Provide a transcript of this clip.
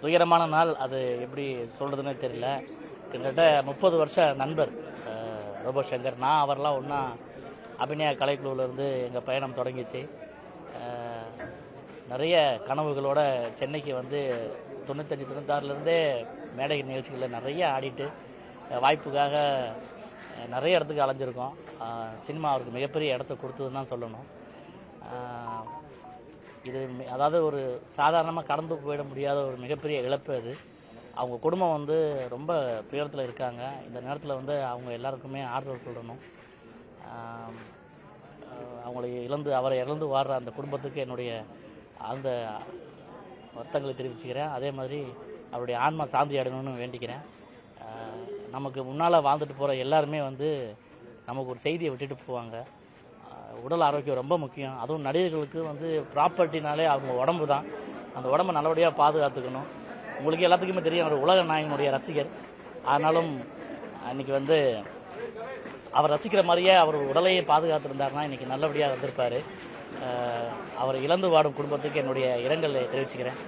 துயரமான நாள். அது எப்படி சொல்கிறதுன்னு தெரியல. கிட்டத்தட்ட 30 வருஷ நண்பர் ரோபோ சங்கர். நான் அவரெல்லாம் ஒன்றா அபிநயா கலைக்குழுவிலேருந்து எங்கள் பயணம் தொடங்கிச்சு. நிறைய கனவுகளோட சென்னைக்கு வந்து 95-96லேருந்தே மேடை நிகழ்ச்சிகளில் நிறைய ஆடிட்டு வாய்ப்புக்காக நிறைய இடத்துக்கு அலைஞ்சிருக்கோம். சினிமா அவருக்கு மிகப்பெரிய இடத்த கொடுத்ததுன்னு தான் சொல்லணும். இது அதாவது ஒரு சாதாரணமாக கடந்து போயிட முடியாத ஒரு மிகப்பெரிய இழப்பு அது. அவங்க குடும்பம் வந்து ரொம்ப துயரத்தில் இருக்காங்க. இந்த நேரத்தில் வந்து அவங்க எல்லாருக்குமே ஆறுதல் சொல்லணும். அவரை இழந்து வாடுற அந்த குடும்பத்துக்கு என்னுடைய அந்த வருத்தங்களை தெரிவிச்சுக்கிறேன். அதே மாதிரி அவருடைய ஆன்மா சாந்தி அடையணும்னு வேண்டிக்கிறேன். நமக்கு முன்னால் வாழ்ந்துட்டு போகிற எல்லாருமே வந்து நமக்கு ஒரு செய்தியை விட்டுட்டு போவாங்க. உடல் ஆரோக்கியம் ரொம்ப முக்கியம். அதுவும் நடிகர்களுக்கு வந்து ப்ராப்பர்ட்டினாலே அவங்க உடம்பு தான். அந்த உடம்பை நல்லபடியாக பாதுகாத்துக்கணும். உங்களுக்கு எல்லாத்துக்குமே தெரியும், அவர் உலக நாயகனுடைய ரசிகர். ஆனாலும் அன்றைக்கி வந்து அவர் ரசிக்கிற மாதிரியே அவர் உடலையே பாதுகாத்துருந்தாருன்னா இன்றைக்கி நல்லபடியாக வந்திருப்பார். அவரை இழந்து வாடும் குடும்பத்துக்கு என்னுடைய இரங்கலை தெரிவிச்சுக்கிறேன்.